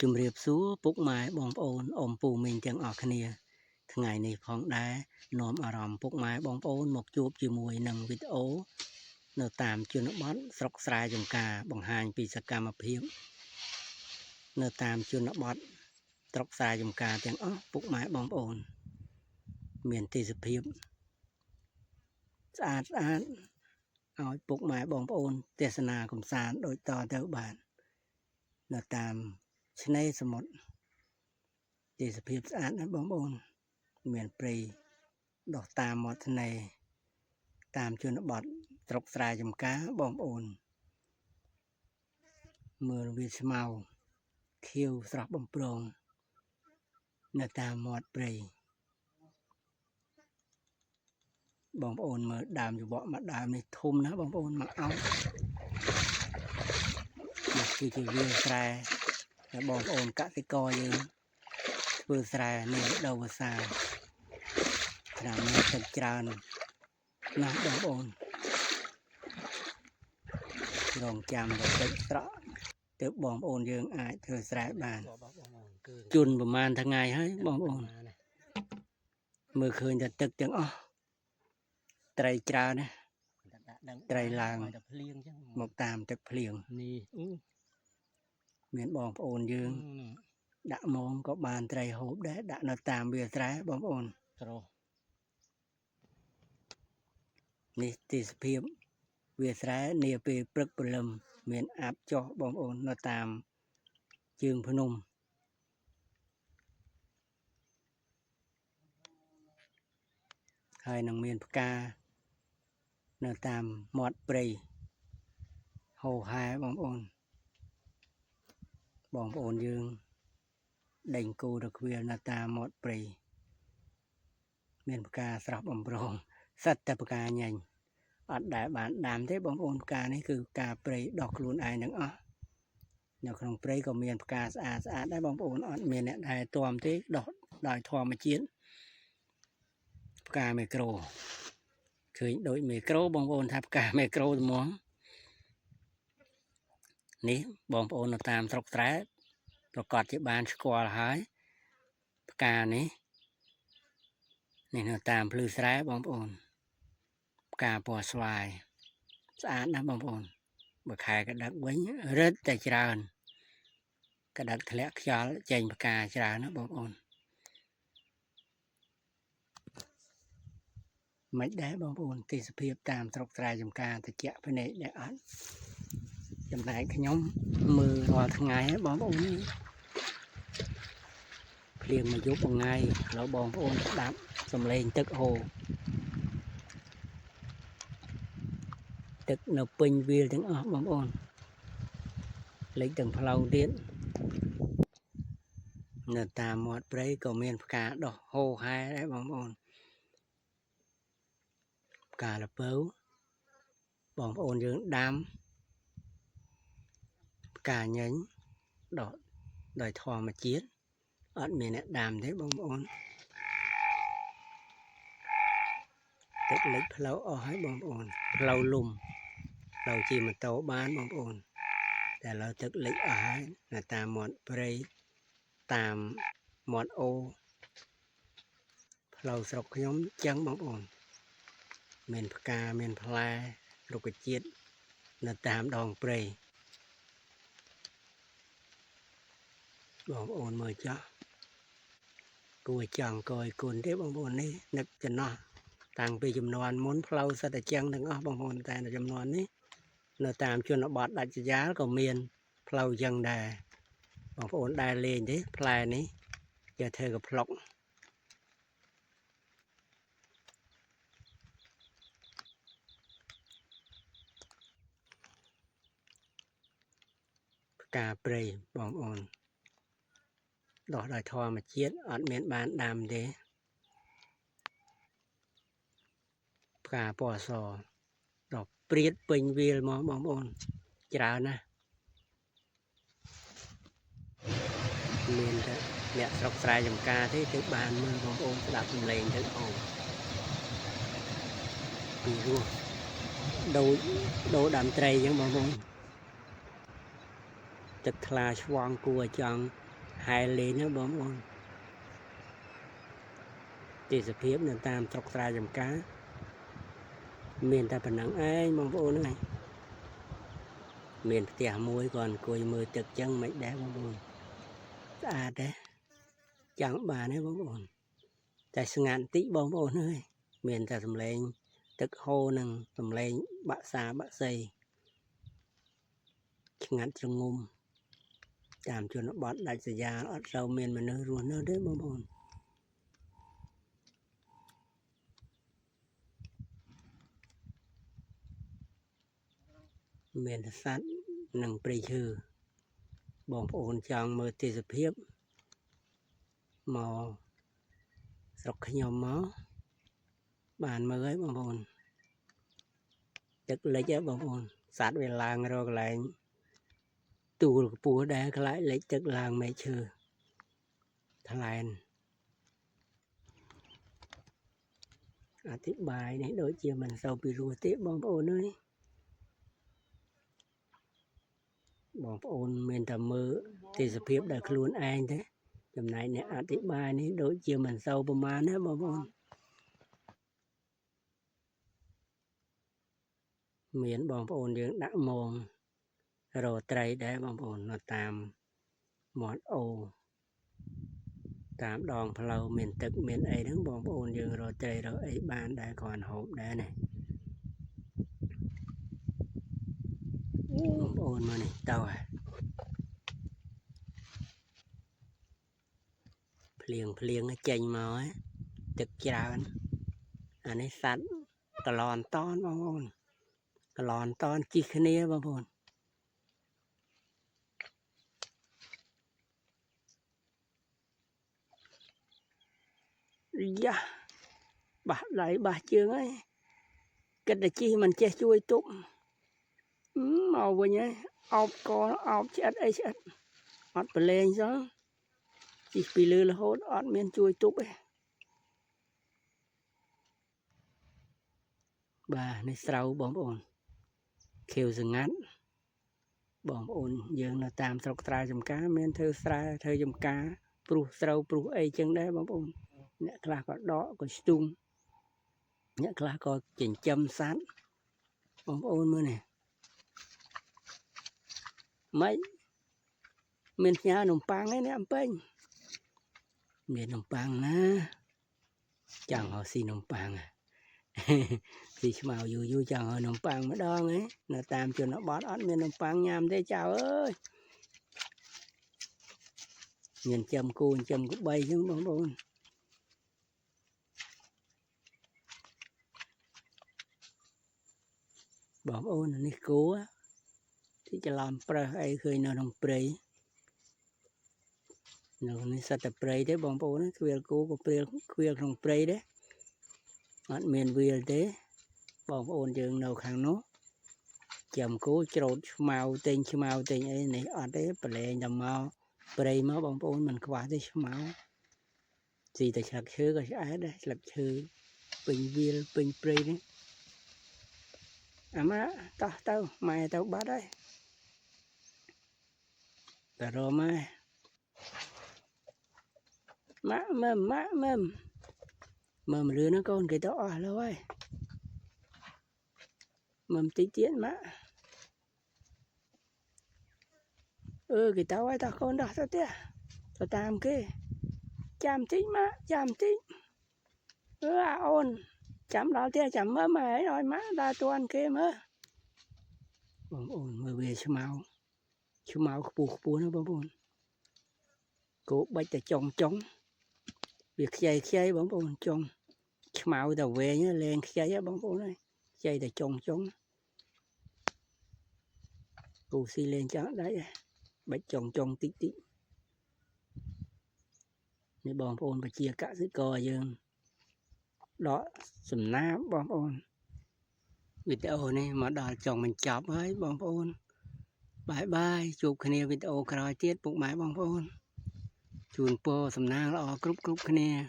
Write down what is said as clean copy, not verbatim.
ជំរាបសួរពុកម៉ែបងប្អូនអ៊ំពូមីងទាំងអស់គ្នាថ្ងៃនេះផងដែរនាំអារម្មណ៍ពុកម៉ែបងប្អូនមកជួបជាមួយនឹងវីដេអូនៅតាមជនបទស្រុកស្រែចម្ការបង្ហាញពីសកម្មភាពនៅតាមជនបទស្រុកស្រែចម្ការទាំងអស់ពុកម៉ែបងប្អូនមានទេសភាពស្អាតឲ្យពុកម៉ែបងប្អូនទេសនាកំសាន្តដូចតទៅបាននៅតាមឆ្នេរសមុទ្រទេសភាពស្អាតណាស់បងប្អូនមានព្រៃដុះតាមមាត់ឆ្នេរតាមជនបទស្រុកស្រែចម្ការបងប្អូនមើលវាស្មៅខៀវស្រស់បំព្រងនៅតាមមាត់ព្រៃបងប្អូនមើលដើមច្បក់មួយដើមនេះធំណាស់បងប្អូនមកអោបនេះគឺជាវាលស្រែដែលបងប្អូនកសិករយើងធ្វើស្រែនេះដូវវស្សាឆ្នាំនេះទឹកច្រើនណាស់បងប្អូនរងចាំដល់ទឹកស្រកទើបបងប្អូនយើងអាចធ្វើស្រែបានជន់ប្រហែលថ្ងៃហើយបងប្អូនមើលឃើញតែទឹកទាំងអស់ត្រីច្រើនណាស់ត្រីឡើងមកតាមទឹកភ្លៀងនេះមានបងប្អូនយើងដាក់មងក៏បានត្រីហូបដែរដាក់នៅតាមវាលស្រែបងប្អូននេះទេសភាពវាលស្រែនាពេលព្រឹកព្រលឹមមានអាប់ចុះបងប្អូននៅតាមជើងភ្នំហើយនឹងមានផ្កានៅតាមមាត់ព្រៃហូរហែបងប្អូនយើងដេញគោរខ្វៀលនៅតាមមាត់ព្រៃមានផ្កាស្រស់បំព្រងសិតតែផ្កាញញអត់ដែលបានដាំទេបងប្អូនផ្កានេះគឺផ្កាព្រៃដុះខ្លួនឯងទាំងអស់នៅក្នុងព្រៃក៏មានផ្កាស្អាតដែរបងប្អូនអត់មានអ្នកដែលទាំទេដុះដោយធម្មជាតិផ្កាមីក្រូឃើញដូចមីក្រូបងប្អូនថាផ្កាមីក្រូត្មងនេះបងប្អូននៅតាមស្រុកស្រែប្រកាសជាបានស្គាល់ហើយផ្កានេះនៅតាមភ្លឺស្រែបងប្អូនផ្កាពណ៌ស្វាយស្អាតណាស់បងប្អូនបើខែកដឹកវិញរឹតតែច្រើនកដឹកធ្លាក់ខ្យល់ចេញផ្កាច្រើនណាបងប្អូនមិនដែរបងប្អូនទេសភាពតាមស្រុកស្រែចម្ការតិចភ្នែកដែរអត់ចំណែកខ្ញុំមើលរាល់ថ្ងៃបងប្អូនភ្លៀងមកយប់ថ្ងៃแล้วបងប្អូនស្ដាប់សំឡេងទឹកហូរទឹកនៅពេញវាលទាំងអស់បងប្អូនលេចទាំងផ្លូវទៀតនៅតាមមាត់ព្រៃក៏មានផ្កាដុះហូរហែដែរបងប្អូនផ្កាល្ពៅបងប្អូនយើងដាំផ្កាញញដុះដោយធម្មជាតិអត់មានអ្នកដាំទេបងប្អូនទឹកលិចផ្លូវអស់ហើយបងប្អូនផ្លូវលំផ្លូវជិះម៉ូតូបានបងប្អូនតែឥឡូវទឹកលិចអស់ហើយនៅតាមមាត់ព្រៃតាមមាត់អូផ្លូវស្រុកខ្ញុំចឹងបងប្អូនមានផ្កាមានផ្លែរុក្ខជាតិនៅតាមដងព្រៃបងប្អូនមើលចោះគួរចង់កយគុណទេបងប្អូននេះនឹកចំណោះតាំងពីចំនួនមុនផ្លូវសិតតែចឹងទាំងអស់បងប្អូនតែនៅចំនួននេះនៅតាមជនបទដាច់ស្រយាលក៏មានផ្លូវចឹងដែរបងប្អូនដែលលេងទេផ្លែនេះគេធ្វើកផ្លុកផ្កាព្រៃបងប្អូនដុះដោយធម្មជាតិអត់មានបានដាំទេផ្កាពណ៌សដុះព្រាតពេញវាលមកបងប្អូនច្រើនណាស់មានតែអ្នកស្រុកស្រែចម្ការទេទើបបានមើលបងប្អូនស្ដាប់សំឡេងទឹកអូពីរោះដូរដាំត្រីអញ្ចឹងបងប្អូនទឹកថ្លាឆ្វង់គួរចង់ hai lên nữa bóng ôn thì sự phiếp nên tam chọc ra dùm cá miền ta phần nắng ai bóng ôn này miền tỉa muối còn cùi mưa trực chân mấy đá bóng ôn à đấy chẳng bà đấy bóng ôn tại sự ngạn tí bóng ôn ơi miền ta tầm lên tức hô nâng tầm lên bạ xa bạ dây ngạn trong ngum làm cho nó bọt đại sự già ở sâu miền mà nơi ruột nơi đấy bóng ôn miền sát nâng prey chư bóng ôn chàng mơ tì sự phiếp màu sọc nhom máu bàn mới bóng ôn tức lấy cho bóng ôn sát về làng rồi lại tù búa đá lại lấy tức làng mẹ chư thằng lại tiếp bài này đối chiều mình sau bị rùa tiếp bóng ôn ơi bóng ôn mình tầm mơ thì sự phiếp đã luôn anh thế tầm này nè tiếp bài này đối chiều mình sau bông má nữa bóng ôn miền bóng ôn dưỡng đã mồm rồi trái để bóng ôn nó tàm mọt ô tạm đòn phao miền Tây miền ấy đứng bóng ôn dưỡng rồi trái rồi ấy bán đã còn hộp đã này bóng ôn mà này tao à phliêng nó chênh màu ấy trực chào anh ấy sẵn cả lòn ton bóng ôn cả lòn ton chi khá nia bóng ôn dạ bà lại bà chương ấy cái là chi mình che chui tụm màu vừa nhé ốc con ốc chết ấy chết ọt bờ lên đó chỉ bị lừa là hốt ọt miền chui tụm ấy bà này sầu bóng ồn kêu dừng ngắn bóng ồn dương là tam sọc tra dùm cá miền thơ tra thơ dùm cá pru sầu pru ấy chân đấy bóng ồn nhẹ là có đỏ có stung nhẹ là có chỉnh châm sán bóng ồn mới nè mấy miền nhà nồng pang ấy nè em pênh miền nồng pang na chẳng họ xin nồng pang à thì màu vui vui chẳng họ nồng pang mới đo ấy nó tam cho nó bót ót miền nồng pang nhàm thế chào ơi miền châm cô bay chứ bóng ồn bóng ồn này cố á thìจะ làm pre ấy khơi nó nồng pre nó này sát tập pre đấy bóng ồn ấy khuyên cố của pre khuyên nồng pre đấy ở miền Việt đấy bóng ồn chừng nào khang nó chầm cố trộn màu tên ấy này ở đấy pre nhầm màu pre mà bóng ồn mình qua đấy màu gì tại sao chơi cái ai đấy lập chơi bình Việt bình pre đấy à má tao mày tao bắt đấy rồi mai mầm lừa nó con cái tao à lâu ấy mầm tí tiện má cái tao ấy tao con đó tao tía tao tam cái chăm tí má chăm tí ôn chăm đó tía chăm mơ mày rồi má ta tuan kia mơ bóng ồn mơ về chú máu bù nó bóng ồn cố bách ta chong việc chay bóng ồn chong màu tàu về nhá lên chay bóng ồn này chay ta chong cô xi lên cho đấy bách chong tí này bóng ồn và chia cả dưới cò dương đó sầm ná bóng ồn video này mà đòi chồng mình chọc ấy bóng ồn bye chụp cái video cày tiết bụng máy bóng ồn chùn po sầm ná lo cúp cái nè